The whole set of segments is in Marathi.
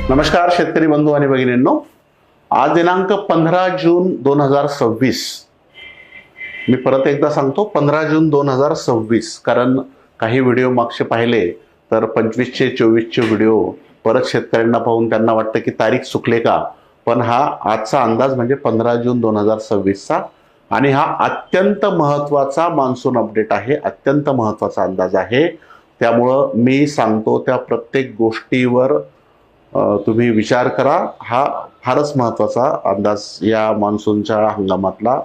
नमस्कार शेतकरी बंधू आणि भगिनींनो, आज दिनांक 15 जून 2026. मी परत एकदा सांगतो 15 जून 2026, कारण काही व्हिडिओ मागचे पाहिले तर 25चे 24चे व्हिडिओ परत शेतकऱ्यांना पाहून त्यांना वाटतं की तारीख चुकले का, पण हा आजचा अंदाज म्हणजे 15 जून 2026चा आणि हा अत्यंत महत्त्वाचा मान्सून अपडेट आहे, अत्यंत महत्त्वाचा अंदाज आहे. त्यामुळं मी सांगतो त्या प्रत्येक गोष्टीवर तुम्ही विचार करा. हा फारच महत्त्वाचा अंदाज या मान्सूनच्या हंगामातला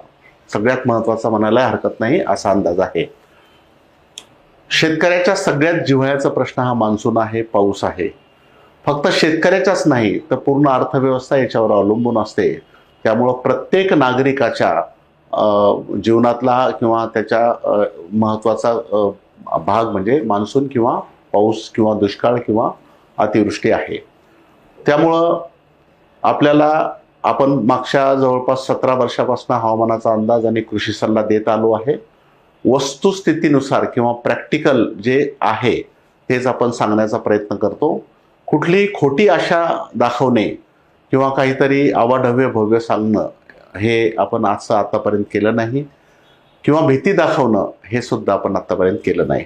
सगळ्यात महत्त्वाचा म्हणायला हरकत नाही असा अंदाज आहे. शेतकऱ्याच्या सगळ्यात जिव्हाळ्याचा प्रश्न हा मान्सून आहे, पाऊस आहे. फक्त शेतकऱ्याचाच नाही तर पूर्ण अर्थव्यवस्था याच्यावर अवलंबून असते. त्यामुळं प्रत्येक नागरिकाच्या जीवनातला किंवा त्याच्या महत्त्वाचा भाग म्हणजे मान्सून किंवा पाऊस किंवा दुष्काळ किंवा अतिवृष्टी आहे. त्यामुळं आपल्याला आपण मागच्या जवळपास 17 वर्षापासून हवामानाचा अंदाज आणि कृषी सल्ला देत आलो आहे. वस्तुस्थितीनुसार किंवा प्रॅक्टिकल जे आहे तेच आपण सांगण्याचा प्रयत्न करतो. कुठलीही खोटी आशा दाखवणे किंवा काहीतरी अवाढव्य भव्य सांगणं हे आपण आतापर्यंत केलं नाही, किंवा भीती दाखवणं हे सुद्धा आपण आतापर्यंत केलं नाही.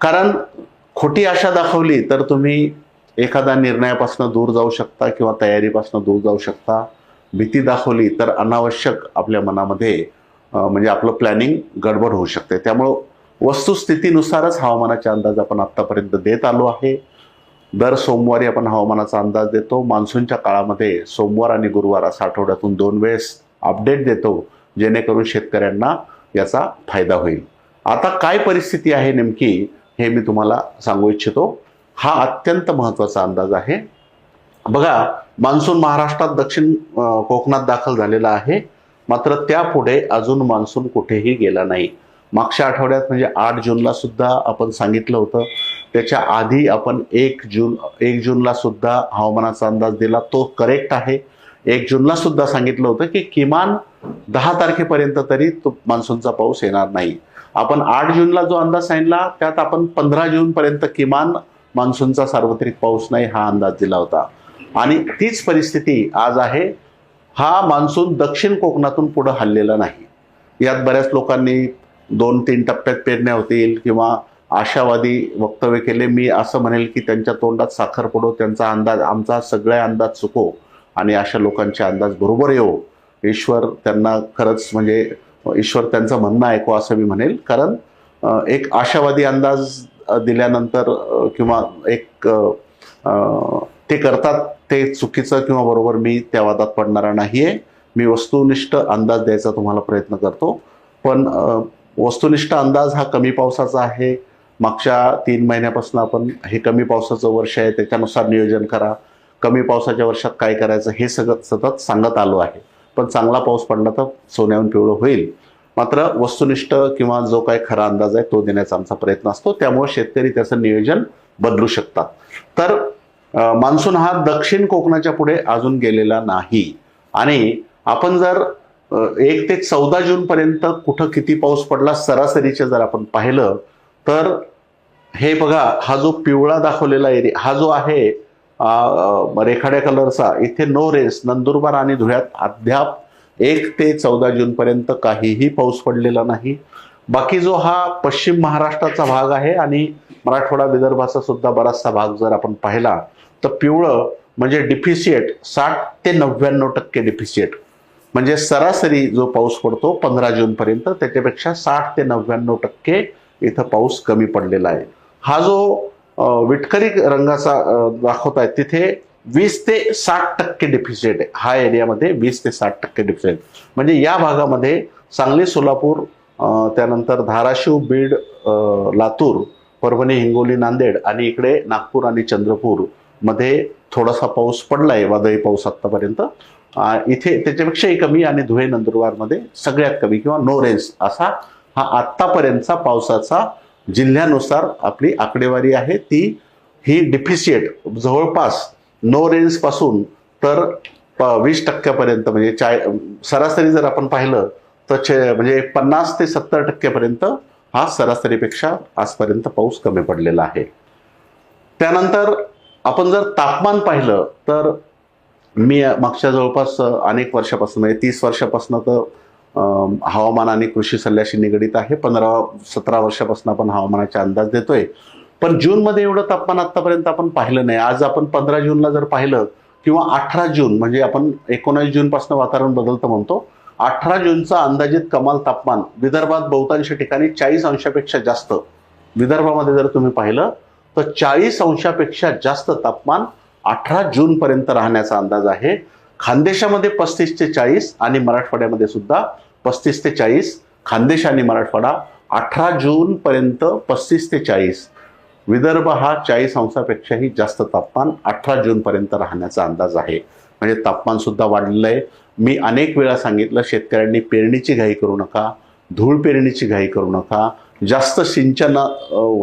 कारण खोटी आशा दाखवली तर तुम्ही एखाद्या निर्णयापासून दूर जाऊ शकता किंवा तयारीपासून दूर जाऊ शकता. भीती दाखवली तर अनावश्यक आपल्या मनामध्ये म्हणजे आपलं प्लॅनिंग गडबड होऊ शकते. त्यामुळं वस्तुस्थितीनुसारच हवामानाचे अंदाज आपण आत्तापर्यंत देत आलो आहे. दर सोमवारी आपण हवामानाचा अंदाज देतो. मान्सूनच्या काळामध्ये सोमवार आणि गुरुवार असा आठवड्यातून 2 वेळेस अपडेट देतो, जेणेकरून शेतकऱ्यांना याचा फायदा होईल. आता काय परिस्थिती आहे नेमकी हे मी तुम्हाला सांगू इच्छितो. हा अत्यंत महत्त्वाचा अंदाज आहे. बघा, मान्सून महाराष्ट्रात दक्षिण कोकणात दाखल झालेला आहे, मात्र त्यापुढे अजून मान्सून कुठेही गेला नाही. मागच्या आठवड्यात म्हणजे 8 जूनला सुद्धा आपण सांगितलं होतं. त्याच्या आधी आपण 1 जूनला सुद्धा हवामानाचा अंदाज दिला, तो करेक्ट आहे. 1 जूनला सुद्धा सांगितलं होतं की किमान 10 तारखेपर्यंत तरी तो मान्सूनचा पाऊस येणार नाही. आपण 8 जूनला जो अंदाज सांगितला त्यात आपण 15 जूनपर्यंत किमान मान्सूनचा सार्वत्रिक पाऊस नाही हा अंदाज दिला होता. आणि तीच परिस्थिती आज आहे. हा मान्सून दक्षिण कोकणातून पुढे हललेला नाही. यात बऱ्याच लोकांनी 2-3 टप्प्यात पेरण्या होतील किंवा आशावादी वक्तव्य केले. मी असं म्हणेल की त्यांच्या तोंडात साखर पडो, त्यांचा अंदाज आमचा सगळे अंदाज चुको आणि अशा लोकांचे अंदाज बरोबर येऊ. ईश्वर त्यांना खरंच म्हणजे ईश्वर त्यांचं म्हणणं ऐकू असं मी म्हणेल. कारण एक आशावादी अंदाज दिल्यानंतर किंवा एक ते करतात ते चुकीचं किंवा बरोबर, मी त्या वादात पडणारा नाहीये. मी वस्तुनिष्ठ अंदाज द्यायचा तुम्हाला प्रयत्न करतो. पण वस्तुनिष्ठ अंदाज हा कमी पावसाचा आहे. मागच्या 3 महिन्यापासून आपण हे कमी पावसाचं वर्ष आहे त्याच्यानुसार नियोजन करा, कमी पावसाच्या वर्षात काय करायचं हे सतत सांगत आलो आहे. पण चांगला पाऊस पडला तर सोन्याहून पिवळं होईल. मात्र वस्तुनिष्ठ किंवा जो काही खरा अंदाज आहे तो देण्याचा आमचा प्रयत्न असतो. त्यामुळे शेतकरी त्याचं नियोजन बदलू शकतात. तर मान्सून हा दक्षिण कोकणाच्या पुढे अजून गेलेला नाही. आणि आपण जर 1 ते 14 जून पर्यंत कुठं किती पाऊस पडला सरासरीचे जर आपण पाहिलं तर हे बघा, हा जो पिवळा दाखवलेला एरिया हा जो आहे रेखाड्या कलरचा, इथे नो रेन्स नंदुरबार आणि धुळ्यात अद्याप 1 ते 14 जून पर्यंत काहीही पाऊस पडलेला नाही. बाकी जो हा पश्चिम महाराष्ट्राचा भाग आहे आणि मराठवाडा विदर्भाचा सुद्धा बराचसा भाग जर आपण पाहिला तर पिवळं म्हणजे डिफिशिएट 60 ते 99% डिफिशिएट, म्हणजे सरासरी जो पाऊस पडतो 15 जून पर्यंत त्याच्यापेक्षा 60 ते 99% इथं पाऊस कमी पडलेला आहे. हा जो विटकरी रंगाचा दाखवताय तिथे 20 ते 60% डिफिशिएट आहे. हा एरियामध्ये 20 ते 60% डिफिशिएट, म्हणजे या भागामध्ये सांगली, सोलापूर, त्यानंतर धाराशिव, बीड, लातूर, परभणी, हिंगोली, नांदेड आणि इकडे नागपूर आणि चंद्रपूर मध्ये थोडासा पाऊस पडलाय, वादळी पाऊस आतापर्यंत. इथे त्याच्यापेक्षाही कमी आणि धुळे, नंदुरबारमध्ये सगळ्यात कमी किंवा नो रेन्स असा हा आत्तापर्यंतचा पावसाचा जिल्ह्यानुसार आपली आकडेवारी आहे. ही डिफिशिएट जवळपास नो रेन्स पासून तर 20% म्हणजे सरासरी जर आपण पाहिलं तर म्हणजे 50 ते 70% पर्यंत हा सरासरीपेक्षा आजपर्यंत पाऊस कमी पडलेला आहे. त्यानंतर आपण जर तापमान पाहिलं तर मी मागच्या जवळपास अनेक वर्षापासून म्हणजे 30 वर्षापासून तर हवामान आणि कृषी सल्ल्याशी निगडीत आहे. 15-17 वर्षापासून आपण हवामानाचे अंदाज देतोय. पण जूनमध्ये एवढं तापमान आतापर्यंत आपण पाहिलं नाही. आज आपण 15 जूनला जर पाहिलं किंवा 18 जून म्हणजे आपण 19 जून पासून वातावरण बदलतं म्हणतो, 18 जूनचा अंदाजित कमाल तापमान विदर्भात बहुतांश ठिकाणी 40 अंशापेक्षा जास्त, विदर्भामध्ये जर तुम्ही पाहिलं तर 40 अंशापेक्षा जास्त तापमान 18 जून पर्यंत राहण्याचा अंदाज आहे. खानदेशामध्ये 35 ते 40 आणि मराठवाड्यामध्ये सुद्धा 35 ते 40. खानदेश आणि मराठवाडा 18 जून पर्यंत 35 ते 40. विदर्भ हा 40 अंशापेक्षाही जास्त तापमान 18 जून पर्यंत राहण्याचा अंदाज आहे. म्हणजे तापमान सुद्धा वाढलेलं आहे. मी अनेक वेळा सांगितलं, शेतकऱ्यांनी पेरणीची घाई करू नका, धूळ पेरणीची घाई करू नका, जास्त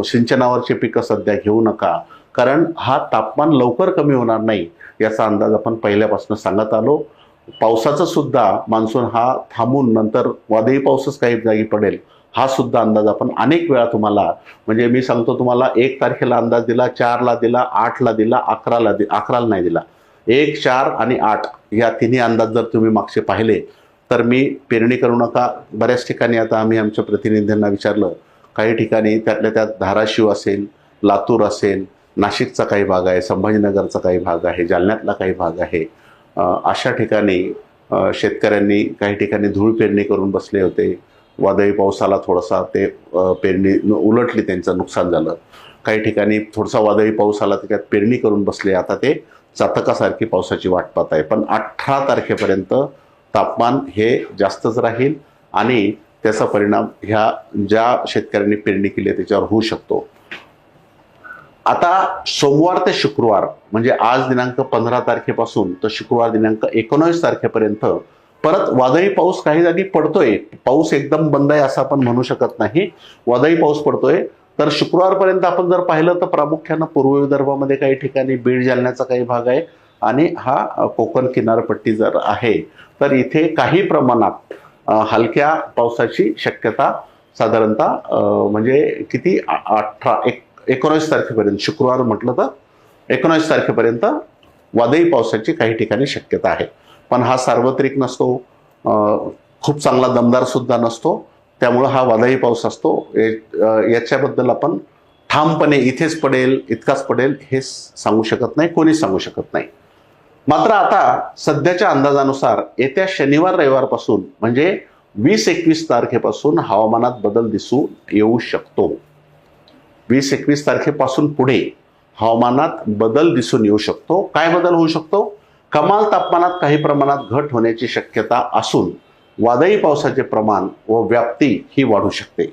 सिंचनावरचे पिकं सध्या घेऊ नका, कारण हा तापमान लवकर कमी होणार नाही याचा अंदाज आपण पहिल्यापासून सांगत आलो. पावसाचं सुद्धा मान्सून हा थांबून नंतर वादळी पाऊसच काही जागी पडेल हा सुद्धा अंदाज आपण अनेक वेळा तुम्हाला, म्हणजे मी सांगतो तुम्हाला 1 तारखेला अंदाज दिला, 4ला दिला, 8ला दिला, 11ला नाही दिला. 1, 4 आणि 8 या तिन्ही अंदाज जर तुम्ही मागचे पाहिले तर मी पेरणी करू नका. बऱ्याच ठिकाणी आता आम्ही आमच्या प्रतिनिधींना विचारलं, काही ठिकाणी त्यातल्या त्यात धाराशिव असेल, लातूर असेल, नाशिकचा काही भाग आहे, संभाजीनगरचा काही भाग आहे, जालन्यातला काही भाग आहे. अशा ठिकाणी शेतकऱ्यांनी काही ठिकाणी धूळ पेरणी करून बसले होते. वादळी पावसाला थोडासा ते पेरणी उलटली, त्यांचं नुकसान झालं. काही ठिकाणी थोडासा वादळी पाऊस आला, त्याच्यात पेरणी करून बसले, आता ते चातकासारखी पावसाची वाट पाहत आहे. पण 18 तारखेपर्यंत तापमान हे जास्तच राहील आणि त्याचा परिणाम ह्या ज्या शेतकऱ्यांनी पेरणी केली आहे त्याच्यावर होऊ शकतो. आता सोमवार ते शुक्रवार म्हणजे आज दिनांक 15 तारखेपासून तर शुक्रवार दिनांक 19 तारखेपर्यंत परत वादळी पाऊस काही जागी पडतोय. पाऊस एकदम बंद आहे असं आपण म्हणू शकत नाही, वादळी पाऊस पडतोय. तर शुक्रवारपर्यंत आपण जर पाहिलं तर प्रामुख्यानं पूर्व विदर्भामध्ये काही ठिकाणी, बीड जिल्ह्याचा काही भाग आहे आणि हा कोकण किनारपट्टी जर आहे तर इथे काही प्रमाणात हलक्या पावसाची शक्यता साधारणतः म्हणजे किती 19 तारखेपर्यंत, शुक्रवार म्हटलं तर 19 तारखेपर्यंत वादळी पावसाची काही ठिकाणी शक्यता आहे. पण हा सार्वत्रिक नसतो, खूप चांगला दमदार सुद्धा नसतो. त्यामुळं हा वादळी पाऊस असतो. याच्याबद्दल आपण ठामपणे इथेच पडेल, इतकाच पडेल हे सांगू शकत नाही, कोणीच सांगू शकत नाही. मात्र आता सध्याच्या अंदाजानुसार येत्या शनिवार रविवारपासून म्हणजे 20-21 तारखेपासून हवामानात बदल दिसून येऊ शकतो. 20-21 तारखेपासून पुढे हवामानात बदल दिसून येऊ शकतो. काय बदल होऊ शकतो? कमाल तापमानात काही प्रमाणात घट होण्याची शक्यता असून वादळी पावसाचे प्रमाण व व्याप्ती ही वाढू शकते.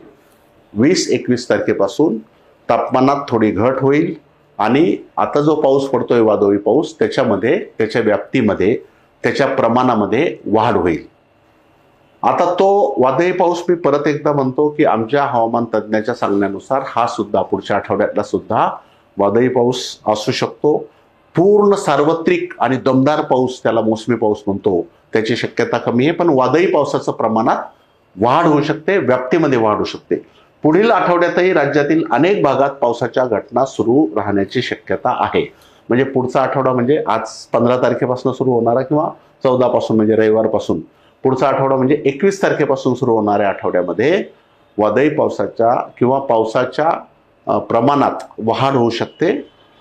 20-21 तारखेपासून तापमानात थोडी घट होईल आणि आता जो पाऊस पडतोय वादळी पाऊस, त्याच्यामध्ये, त्याच्या व्याप्तीमध्ये, त्याच्या प्रमाणामध्ये वाढ होईल. आता तो वादळी पाऊस मी परत एकदा म्हणतो की आमच्या हवामान तज्ज्ञाच्या सांगण्यानुसार हा सुद्धा पुढच्या आठवड्यातला सुद्धा वादळी पाऊस असू शकतो. पूर्ण सार्वत्रिक आणि दमदार पाऊस, त्याला मोसमी पाऊस म्हणतो, त्याची शक्यता कमी आहे. पण वादळी पावसाचं प्रमाणात वाढ होऊ शकते, व्याप्तीमध्ये वाढ होऊ शकते. पुढील आठवड्यातही राज्यातील अनेक भागात पावसाच्या घटना सुरू राहण्याची शक्यता आहे. म्हणजे पुढचा आठवडा म्हणजे आज 15 तारखेपासून सुरू होणारा किंवा 14 पासून म्हणजे रविवारपासून पुढचा आठवडा म्हणजे 21 तारखेपासून सुरू होणाऱ्या आठवड्यामध्ये वादळी पावसाच्या किंवा पावसाच्या प्रमाणात वाढ होऊ शकते.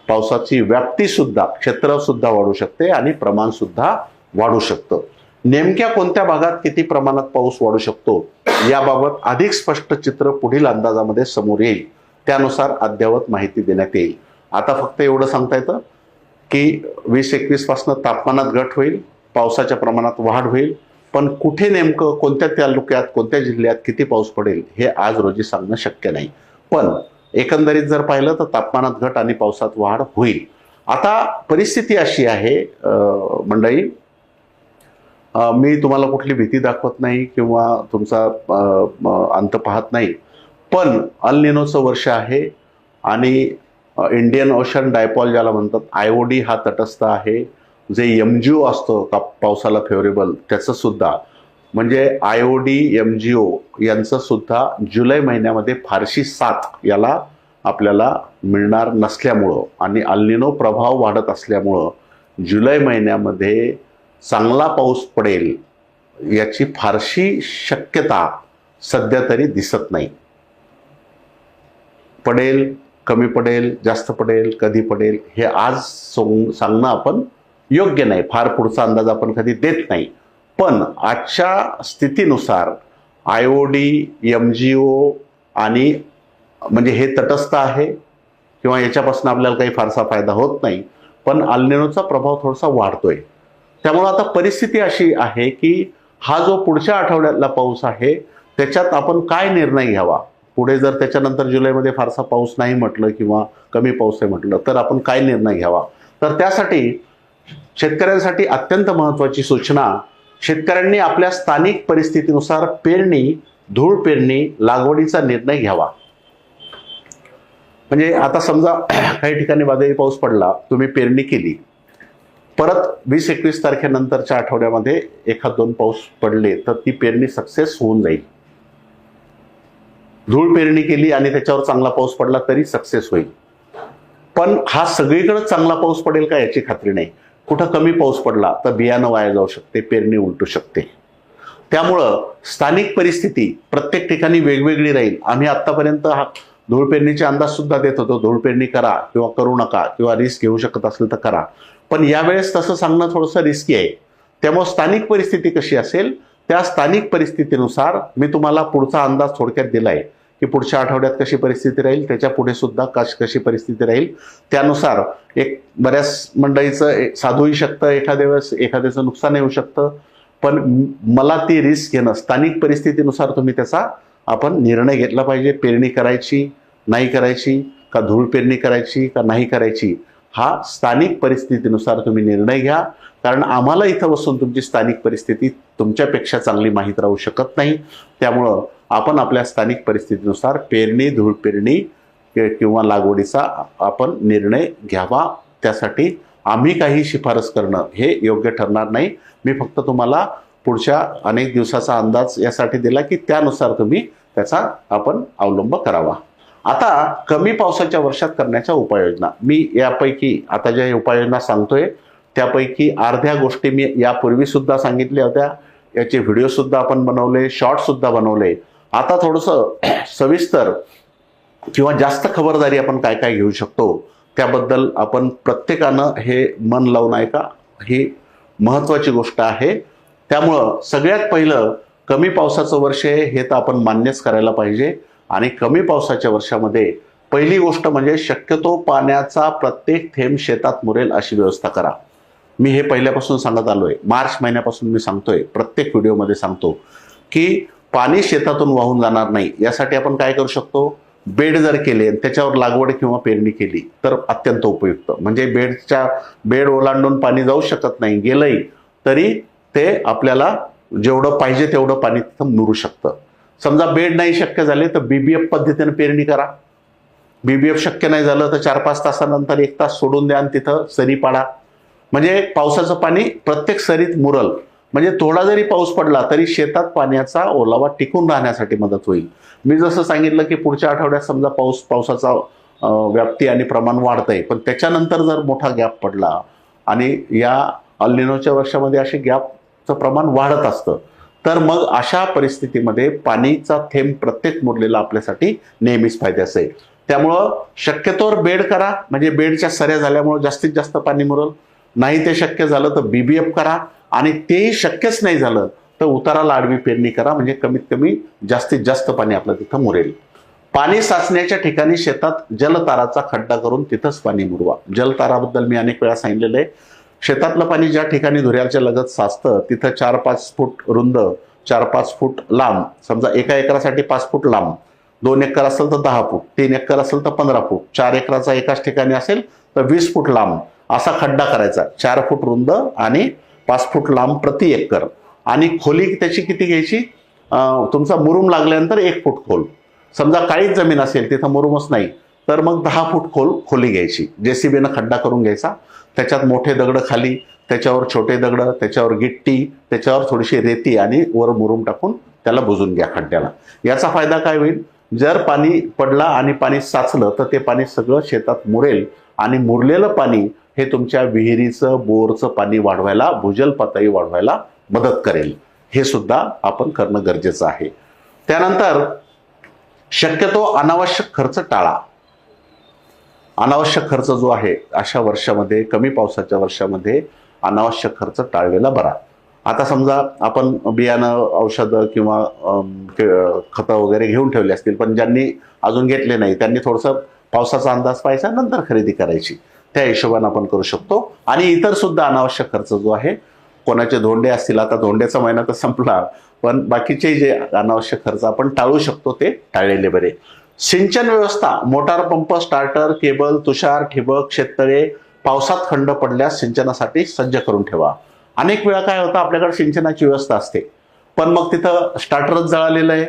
पावसाची व्याप्ती सुद्धा, क्षेत्र सुद्धा वाढू शकते आणि प्रमाण सुद्धा वाढू शकतं. नेमक्या कोणत्या भागात किती प्रमाणात पाऊस वाढू शकतो याबाबत अधिक स्पष्ट चित्र पुढील अंदाजामध्ये समोर येईल. त्यानुसार अद्ययावत माहिती देण्यात येईल. आता फक्त एवढं सांगता येतं की 20-21 पासून तापमानात घट होईल, पावसाच्या प्रमाणात वाढ होईल. पण कुठे नेमकं, कोणत्या तालुक्यात, कोणत्या जिल्ह्यात किती पाऊस पडेल हे आज रोजी सांगणं शक्य नाही. पण एकंदरीत जर पाहिलं तर तापमानात घट आणि पावसात वाढ होईल. आता परिस्थिती अशी आहे मंडळी, मी तुम्हाला कुठली भीती दाखवत नाही किंवा तुमचा अंत पाहत नाही, पण अल निनोचं वर्ष आहे आणि इंडियन ओशन डायपॉल ज्याला म्हणतात, IOD हा तटस्थ आहे. जे MGO असतं का पावसाला फेवरेबल, त्याचं सुद्धा म्हणजे IOD MGO यांचं सुद्धा जुलै महिन्यामध्ये फारशी साथ याला आपल्याला मिळणार नसल्यामुळं आणि अल निनो प्रभाव वाढत असल्यामुळं जुलै महिन्यामध्ये चांगला पाऊस पडेल याची फारशी शक्यता सध्या तरी दिसत नाही. पडेल, कमी पडेल, जास्त पडेल, कधी पडेल हे आज सांगणं आपण योग्य नाही. फार पुढचा अंदाज आपण कधी देत नाही. पण आजच्या स्थितीनुसार IOD, MGO आणि म्हणजे हे तटस्थ आहे किंवा याच्यापासून आपल्याला काही फारसा फायदा होत नाही, पण अल निनोचा प्रभाव थोडासा वाढतोय. त्यामुळं आता परिस्थिती अशी आहे की हा जो पुढच्या आठवड्यातला पाऊस आहे त्याच्यात आपण काय निर्णय घ्यावा. पुढे जर त्याच्यानंतर जुलैमध्ये फारसा पाऊस नाही म्हटलं किंवा कमी पाऊस आहे म्हटलं तर आपण काय निर्णय घ्यावा. तर त्यासाठी शेतकऱ्यांसाठी अत्यंत महत्त्वाची सूचना, शेतकऱ्यांनी आपल्या स्थानिक परिस्थितीनुसार पेरणी, धूळ पेरणी, लागवडीचा निर्णय घ्यावा. म्हणजे आता समजा काही ठिकाणी वादळी पाऊस पडला, तुम्ही पेरणी केली, परत 20-21 तारखेनंतरच्या आठवड्यामध्ये एखाद दोन पाऊस पडले तर ती पेरणी सक्सेस होऊन जाईल. धूळ पेरणी केली आणि त्याच्यावर चांगला पाऊस पडला तरी सक्सेस होईल. पण हा सगळीकडे चांगला पाऊस पडेल का याची खात्री नाही. कुठं कमी पाऊस पडला तर बियाणं वाया जाऊ शकते, पेरणी उलटू शकते. त्यामुळं स्थानिक परिस्थिती प्रत्येक ठिकाणी वेगवेगळी राहील. आम्ही आतापर्यंत हा धूळ पेरणीचे अंदाज सुद्धा देत होतो, धूळ पेरणी करा किंवा करू नका किंवा रिस्क घेऊ शकत असेल तर करा. पण यावेळेस तसं सांगणं थोडंसं रिस्की आहे. त्यामुळे स्थानिक परिस्थिती कशी असेल त्या स्थानिक परिस्थितीनुसार मी तुम्हाला पुढचा अंदाज थोडक्यात दिलाय की पुढच्या आठवड्यात कशी परिस्थिती राहील, त्याच्या पुढे सुद्धा कशी परिस्थिती राहील. त्यानुसार एक बऱ्याच मंडळीचं साधूही शकतं, एखाद्या वेळेस एखाद्याचं नुकसान येऊ शकतं. पण मला ती रिस्क घेणं, स्थानिक परिस्थितीनुसार तुम्ही त्याचा आपण निर्णय घेतला पाहिजे. पेरणी करायची नाही करायची, का धूळ पेरणी करायची का नाही करायची, हा स्थानिक परिस्थितीनुसार तुम्ही निर्णय घ्या. कारण आम्हाला इथं बसून तुमची स्थानिक परिस्थिती तुमच्यापेक्षा चांगली माहीत राहू शकत नाही. त्यामुळं आपण आपल्या स्थानिक परिस्थितीनुसार पेरणी, धूळ पेरणी किंवा लागवडीचा आपण निर्णय घ्यावा. त्यासाठी आम्ही काही शिफारस करणं हे योग्य ठरणार नाही. मी फक्त तुम्हाला पुढच्या अनेक दिवसाचा अंदाज यासाठी दिला की त्यानुसार तुम्ही त्याचा आपण अवलंब करावा. आता कमी पावसाच्या वर्षात करण्याच्या उपाययोजना, मी यापैकी आता ज्या उपाययोजना सांगतोय त्यापैकी अर्ध्या गोष्टी मी यापूर्वी सुद्धा सांगितल्या होत्या. याचे व्हिडिओ सुद्धा आपण बनवले, शॉर्ट सुद्धा बनवले. आता थोडंसं सविस्तर किंवा जास्त खबरदारी आपण काय काय घेऊ शकतो त्याबद्दल आपण प्रत्येकानं हे मन लावून ऐका, ही महत्त्वाची गोष्ट आहे. त्यामुळं सगळ्यात पहिलं कमी पावसाचं वर्ष आहे हे तर आपण मान्यच करायला पाहिजे. आणि कमी पावसाच्या वर्षामध्ये पहिली गोष्ट म्हणजे शक्यतो पाण्याचा प्रत्येक थेंब शेतात मुरेल अशी व्यवस्था करा. मी हे पहिल्यापासून सांगत आलोय, मार्च महिन्यापासून मी सांगतोय, प्रत्येक व्हिडिओमध्ये सांगतो की पाणी शेतातून वाहून जाणार नाही यासाठी आपण काय करू शकतो. बेड जर केले त्याच्यावर लागवड किंवा पेरणी केली तर अत्यंत उपयुक्त. म्हणजे बेड ओलांडून पाणी जाऊ शकत नाही, गेलंही तरी ते आपल्याला जेवढं पाहिजे तेवढं पाणी तिथं मुरू शकतं. समजा बेड नाही शक्य झाले तर BBF पद्धतीने पेरणी करा. BBF शक्य नाही झालं तर 4-5 तासानंतर 1 तास सोडून द्या आणि तिथं सरी पाडा. म्हणजे पावसाचं पाणी प्रत्येक सरीत मुरल. म्हणजे थोडा जरी पाऊस पडला तरी शेतात पाण्याचा ओलावा टिकून राहण्यासाठी मदत होईल. मी जसं सांगितलं की पुढच्या आठवड्यात समजा पावसाचा व्याप्ती आणि प्रमाण वाढतंय, पण त्याच्यानंतर जर मोठा गॅप पडला आणि या अल निनोच्या वर्षामध्ये असे गॅपचं प्रमाण वाढत असतं तर मग अशा परिस्थितीमध्ये पाणीचा थेंब प्रत्येक मुरलेला आपल्यासाठी नेहमीच फायद्याचं आहे. त्यामुळं शक्यतोवर बेड करा, म्हणजे बेडच्या सऱ्या झाल्यामुळे जास्तीत जास्त पाणी मुरल. नाही ते शक्य झालं तर BBF करा आणि तेही शक्यच नाही झालं तर उताराला आडवी पेरणी करा. म्हणजे कमीत कमी जास्तीत जास्त पाणी आपलं तिथं मुरेल. पाणी साचण्याच्या ठिकाणी शेतात जलताराचा खड्डा करून तिथंच पाणी मुरवा. जलताराबद्दल मी अनेक वेळा सांगितलेलं आहे. शेतातलं पाणी ज्या ठिकाणी धुऱ्याच्या लगत साचतं तिथं 4-5 फूट रुंद, 4-5 फूट लांब, समजा 1 एकरासाठी 5 फूट लांब, 2 एकर असेल तर 10 फूट, 3 एकर असेल तर 15 फूट, 4 एकराचा एकाच ठिकाणी असेल तर 20 फूट लांब असा खड्डा करायचा. 4 फूट रुंद आणि 5 फूट लांब प्रति एकर. आणि खोली त्याची किती घ्यायची, तुमचा मुरुम लागल्यानंतर 1 फूट खोल. समजा काळीच जमीन असेल तिथं मुरुमच नाही तर मग 10 फूट खोली घ्यायची. JCBनं खड्डा करून घ्यायचा. त्याच्यात मोठे दगड खाली, त्याच्यावर छोटे दगड, त्याच्यावर गिट्टी, त्याच्यावर थोडीशी रेती आणि वर मुरुम टाकून त्याला बुजून घ्या खड्ड्याला. याचा फायदा काय होईल, जर पाणी पडला आणि पाणी साचलं तर ते पाणी सगळं शेतात मुरेल आणि मुरलेलं पाणी हे तुमच्या विहिरीचं बोरचं पाणी वाढवायला, भूजल पातळी वाढवायला मदत करेल. हे सुद्धा आपण करणं गरजेचं आहे. त्यानंतर शक्यतो अनावश्यक खर्च टाळा. अनावश्यक खर्च जो आहे अशा वर्षामध्ये, कमी पावसाच्या वर्षामध्ये अनावश्यक खर्च टाळलेला बरा. आता समजा आपण बियाणं, औषधं किंवा खतं वगैरे घेऊन ठेवले असतील, पण ज्यांनी अजून घेतले नाही त्यांनी थोडंसं पावसाचा अंदाज पाहायचा, नंतर खरेदी करायची. त्या हिशोबाने आपण करू शकतो. आणि इतर सुद्धा अनावश्यक खर्च जो आहे, कोणाचे धोंडे असतील, आता धोंड्याचा महिना तर संपला, पण बाकीचे जे अनावश्यक खर्च आपण टाळू शकतो ते टाळलेले बरे. सिंचन व्यवस्था, मोटार पंप, स्टार्टर, केबल, तुषार, ठिबक, शेततळे पावसात खंड पडल्यास सिंचनासाठी सज्ज करून ठेवा. अनेक वेळा काय होतं, आपल्याकडे सिंचनाची व्यवस्था असते पण मग तिथं स्टार्टरच जळालेलं आहे,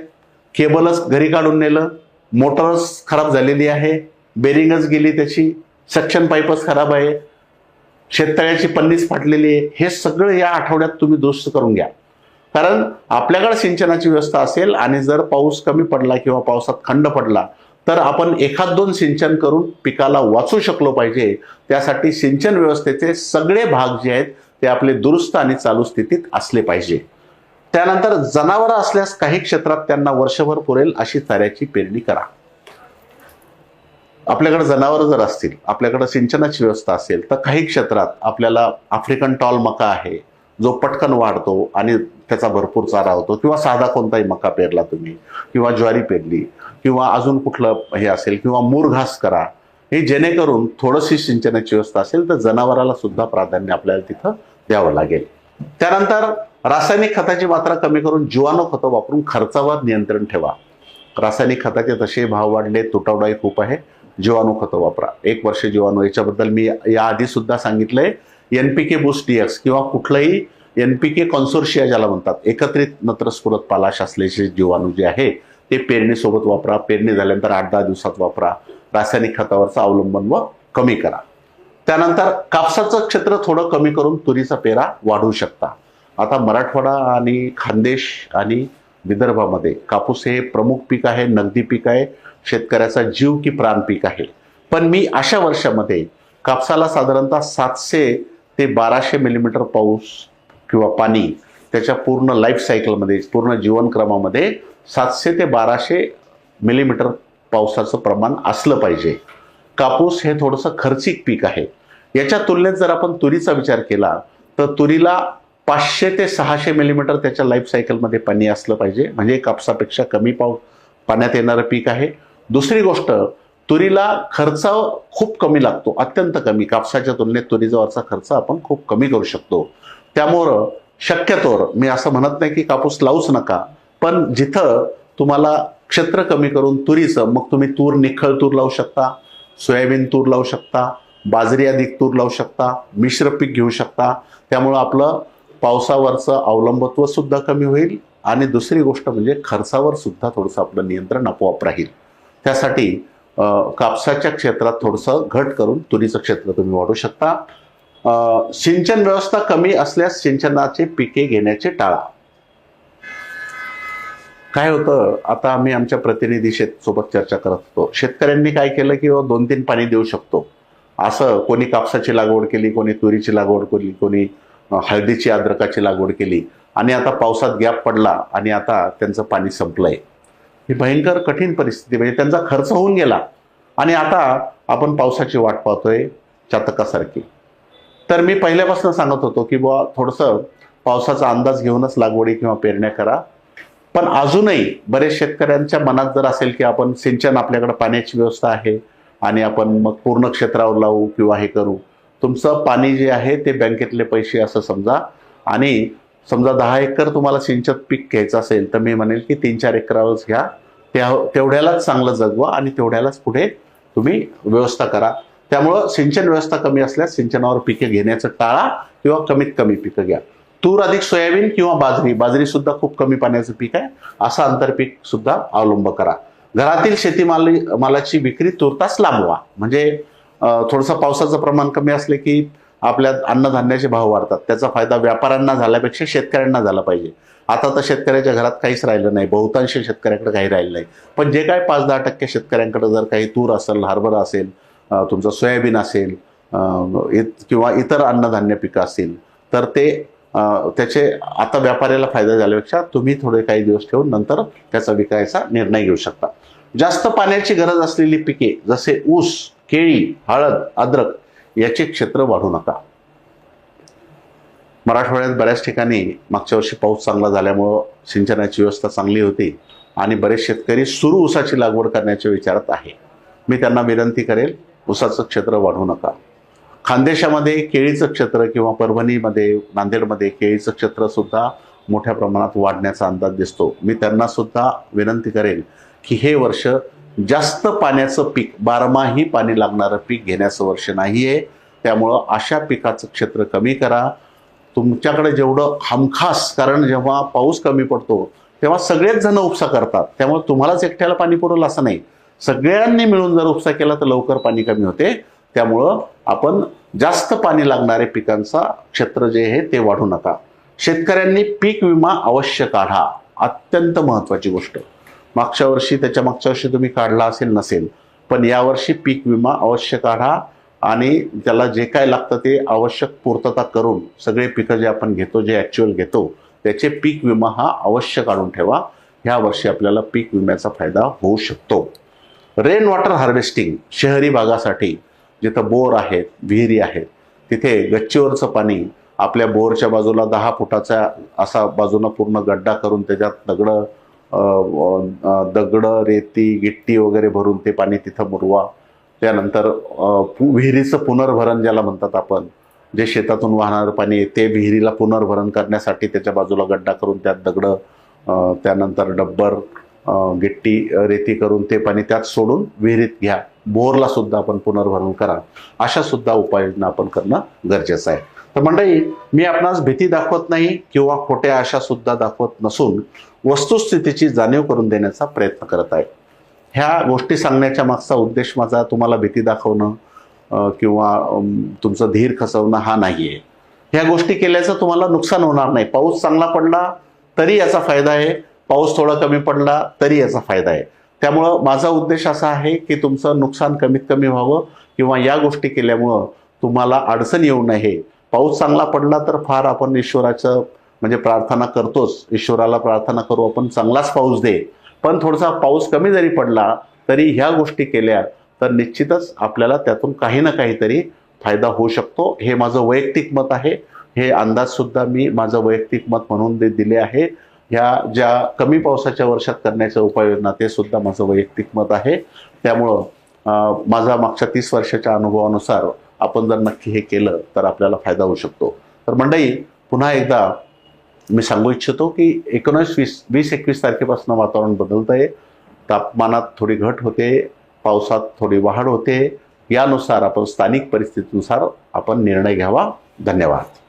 केबलच घरी काढून नेलं, मोटरच खराब झालेली आहे, बेरिंगच गेली त्याची, सक्शन पाईपच खराब आहे, शेततळ्याची पन्नीच फाटलेली आहे. हे सगळं या आठवड्यात तुम्ही दुरुस्त करून घ्या. कारण आपल्याकडे सिंचनाची व्यवस्था असेल आणि जर पाऊस कमी पडला किंवा पावसात खंड पडला तर आपण एखाद दोन सिंचन करून पिकाला वाचू शकलो पाहिजे. त्यासाठी सिंचन व्यवस्थेचे सगळे भाग जे आहेत ते आपले दुरुस्त आणि चालू स्थितीत असले पाहिजे. त्यानंतर जनावरं असल्यास काही क्षेत्रात त्यांना वर्षभर पुरेल अशी चाऱ्याची पेरणी करा. आपल्याकडे जनावरं जर असतील, आपल्याकडे सिंचनाची व्यवस्था असेल तर काही क्षेत्रात आपल्याला आफ्रिकन टॉल मका आहे जो पटकन वाढतो आणि त्याचा भरपूर चारा होतो, किंवा साधा कोणताही मका पेरला तुम्ही, किंवा ज्वारी पेरली, किंवा अजून कुठलं हे असेल, किंवा मूर घास करा. हे जेणेकरून थोडीशी सिंचनाची व्यवस्था असेल तर जनावराला सुद्धा प्राधान्य आपल्याला तिथं द्यावं लागेल. त्यानंतर रासायनिक खताची मात्रा कमी करून जीवाणू खतं वापरून खर्चावर नियंत्रण ठेवा. रासायनिक खताचे तसे भाव वाढले, तुटवडाही खूप आहे. जीवाणू खतं वापरा. 1 वर्ष जीवाणू, याच्याबद्दल मी याआधी सुद्धा सांगितलंय. NPK बूस्ट DX किंवा कुठलंही NPK कॉन्सोर्शिया ज्याला म्हणतात, एकत्रित नत्रस्फुरत पालाश असलेले जीवाणू जे आहे ते पेरणीसोबत वापरा. पेरणी झाल्यानंतर 8-10 दिवसात वापरा. रासायनिक खतावरचं अवलंबन कमी करा. त्यानंतर कापसाचं क्षेत्र थोडं कमी करून तुरीचा पेरा वाढवू शकता. आता मराठवाडा आणि खानदेश आणि विदर्भामध्ये कापूस हे प्रमुख पीक आहे, नगदी पीक आहे, शेतकऱ्याचा जीव की प्राण पीक आहे. पण मी अशा वर्षामध्ये कापसाला साधारणतः 700 ते 1200 मिलीमीटर पाऊस किंवा पाणी त्याच्या पूर्ण लाईफ सायकलमध्ये, पूर्ण जीवनक्रमामध्ये 700 ते 1200 मिलीमीटर पावसाचं प्रमाण असलं पाहिजे. कापूस हे थोडंसं खर्चिक पीक आहे. याच्या तुलनेत जर आपण तुरीचा विचार केला तर तुरीला 500 ते 600 मिलीमीटर त्याच्या लाईफ सायकलमध्ये पाणी असलं पाहिजे. म्हणजे कापसापेक्षा कमी पाण्यात येणारं पीक आहे. दुसरी गोष्ट, तुरीला खर्च खूप कमी लागतो, अत्यंत कमी. कापसाच्या तुलनेत तुरीचा खर्च आपण खूप कमी करू शकतो. त्यामुळं शक्यतोवर मी असं म्हणत नाही की कापूस लावूच नका, पण जिथं तुम्हाला क्षेत्र कमी करून तुरीचं, मग तुम्ही तूर, निखळ तूर लावू शकता, सोयाबीन तूर लावू शकता, बाजरी अधिक तूर लावू शकता, मिश्र पीक घेऊ शकता. त्यामुळं आपलं पावसावरचं अवलंबत्व सुद्धा कमी होईल आणि दुसरी गोष्ट म्हणजे खर्चावर सुद्धा थोडंसं आपलं नियंत्रण आपोआप राहील. त्यासाठी कापसाच्या क्षेत्रात थोडंसं घट करून तुरीचं क्षेत्र तुम्ही वाढवू शकता. सिंचन व्यवस्था कमी असल्यास सिंचनाचे पिके घेण्याचे टाळा. काय होतं, आता आम्ही आमच्या प्रतिनिधी सोबत चर्चा करत होतो. शेतकऱ्यांनी काय केलं की 2-3 पाणी देऊ शकतो असं, कोणी कापसाची लागवड केली, कोणी तुरीची लागवड केली, कोणी हळदीची, अद्रकाची लागवड केली आणि आता पावसात गॅप पडला आणि आता त्यांचं पाणी संपलंय. ही भयंकर कठीण परिस्थिती. म्हणजे त्यांचा खर्च होऊन गेला आणि आता आपण पावसाची वाट पाहतोय चातकासारखी. तर मी पहिल्यापासून सांगत होतो की बुवा थोडंसं पावसाचा अंदाज घेऊनच लागवडी किंवा पेरण्या करा. पण अजूनही बरेच शेतकऱ्यांच्या मनात जर असेल की आपण सिंचन, आपल्याकडे पाण्याची व्यवस्था आहे आणि आपण मग पूर्ण क्षेत्रावर लावू किंवा हे करू, तुमचं पाणी जे आहे ते बँकेतले पैसे असं समजा. आणि समजा 10 एकर तुम्हाला सिंचन पीक घ्यायचं असेल तर मी म्हणेल की 3-4 एकरावरच घ्या. तेवढ्यालाच चांगलं जगवा आणि तेवढ्यालाच पुढे तुम्ही व्यवस्था करा. त्यामुळं सिंचन व्यवस्था कमी असल्यास सिंचनावर पिके घेण्याचं टाळा किंवा कमीत कमी पिकं घ्या. तूर अधिक सोयाबीन किंवा बाजरी सुद्धा खूप कमी पाण्याचं पीक आहे, असं आंतरपीक सुद्धा अवलंब करा. घरातील शेतीमालाची विक्री तुर्तास लांबवा. म्हणजे थोडंसं पावसाचं प्रमाण कमी असले की आपल्या अन्नधान्याचे भाव वाढतात, त्याचा फायदा व्यापाऱ्यांना झाल्यापेक्षा शेतकऱ्यांना झाला पाहिजे. आता तर शेतकऱ्याच्या घरात काहीच राहिलं नाही, बहुतांश शेतकऱ्याकडे काही राहिलं नाही. पण जे काय 5-10% शेतकऱ्यांकडे जर काही तूर असेल, हरभरा असेल, तुमचं सोयाबीन असेल किंवा इतर अन्नधान्य पिकं असतील, तर ते त्याचे आता व्यापाऱ्याला फायदा झाल्यापेक्षा तुम्ही थोडे काही दिवस ठेवून नंतर त्याचा विकायचा निर्णय घेऊ शकता. जास्त पाण्याची गरज असलेली पिके जसे ऊस, केळी, हळद, अद्रक याचे क्षेत्र वाढू नका. मराठवाड्यात बऱ्याच ठिकाणी मागच्या वर्षी पाऊस चांगला झाल्यामुळं सिंचनाची व्यवस्था चांगली होती आणि बरेच शेतकरी सुरू ऊसाची लागवड करण्याच्या विचारात आहे. मी त्यांना विनंती करेल, ऊसाचं क्षेत्र वाढवू नका. खानदेशामध्ये केळीचं क्षेत्र किंवा परभणीमध्ये, नांदेडमध्ये केळीचं क्षेत्र सुद्धा मोठ्या प्रमाणात वाढण्याचा अंदाज दिसतो. मी त्यांना सुद्धा विनंती करेल की हे वर्ष जास्त पाण्याचं पीक, बारमाही पाणी लागणारं पीक घेण्याचं वर्ष नाही आहे. त्यामुळं अशा पिकाचं क्षेत्र कमी करा. तुमच्याकडे जेवढं हमखास, कारण जेव्हा पाऊस कमी पडतो तेव्हा सगळेच जण उपसा करतात, त्यामुळे तुम्हालाच एकट्याला पाणी पुरवलं असं नाही, सगळ्यांनी मिळून जर उपसा केला तर लवकर पाणी कमी होते. त्यामुळं आपण जास्त पाणी लागणारे पिकांचा क्षेत्र जे आहे ते वाढू नका. शेतकऱ्यांनी पीक विमा अवश्य काढा, अत्यंत महत्त्वाची गोष्ट. मागच्या वर्षी, त्याच्या मागच्या वर्षी तुम्ही काढला असेल नसेल, पण यावर्षी पीक विमा अवश्य काढा आणि त्याला जे काय लागतं ते आवश्यक पूर्तता करून सगळे पिकं जे आपण घेतो, जे ॲक्च्युअल घेतो, त्याचे पीक विमा हा अवश्य काढून ठेवा. ह्या वर्षी आपल्याला पीक विम्याचा फायदा होऊ शकतो. रेन वॉटर हार्वेस्टिंग शहरी भागासाठी, जिथं बोर आहेत, विहिरी आहेत, तिथे गच्चीवरचं पाणी आपल्या बोरच्या बाजूला 10 फुटाचा असा बाजूला पूर्ण गड्डा करून त्याच्यात दगडं, रेती, गिट्टी वगैरे भरून ते पाणी तिथं मुरवा. त्यानंतर विहिरीचं पुनर्भरण ज्याला म्हणतात आपण, जे शेतातून वाहणारं पाणी ते विहिरीला पुनर्भरण करण्यासाठी त्याच्या बाजूला गड्डा करून त्यात दगडं, त्यानंतर डब्बर, गिट्टी, रेती करून ते पाणी त्यात सोडून विहिरीत घ्या. बोरला सुद्धा आपण पुनर्भरण करा. अशा सुद्धा उपाययोजना आपण करणं गरजेचं आहे. तर मंडळी, मी आपणास भीती दाखवत नाही किंवा खोट्या आशा सुद्धा दाखवत नसून वस्तुस्थितीची जाणीव करून देण्याचा प्रयत्न करत आहे. ह्या गोष्टी सांगण्याच्या मागचा उद्देश माझा तुम्हाला भीती दाखवणं किंवा तुमचं धीर खचवणं हा नाही आहे. ह्या गोष्टी केल्याचं तुम्हाला नुकसान होणार नाही. पाऊस चांगला पडला तरी याचा फायदा आहे, पाऊस थोडा कमी पडला तरी याचा फायदा आहे. त्यामुळं माझा उद्देश असा आहे की तुमचं नुकसान कमीत कमी व्हावं किंवा या गोष्टी केल्यामुळं तुम्हाला अडचण येऊ नये. पाऊस चांगला पडला तर फार आपण ईश्वराचं म्हणजे प्रार्थना करतोच, ईश्वराला प्रार्थना करू आपण चांगलाच पाऊस दे. पण थोडासा पाऊस कमी जरी पडला तरी ह्या गोष्टी केल्या तर निश्चितच आपल्याला त्यातून काही ना काहीतरी फायदा होऊ शकतो. हे माझं वैयक्तिक मत आहे. हे अंदाजसुद्धा मी माझं वैयक्तिक मत म्हणून दिले आहे. ह्या ज्या कमी पावसाच्या वर्षात करण्याच्या उपाययोजना ते सुद्धा माझं वैयक्तिक मत आहे. त्यामुळं माझा मागच्या 30 वर्षाच्या अनुभवानुसार आपण जर नक्की हे केलं तर आपल्याला फायदा होऊ शकतो. तर मंडळी, पुन्हा एकदा मी सांगू इच्छितो की 19-20-21 तारखेपासून वातावरण बदलत आहे. तापमानात थोडी घट होते, पावसात थोडी वाढ होते. यानुसार आपण स्थानिक परिस्थितीनुसार आपण निर्णय घ्यावा. धन्यवाद.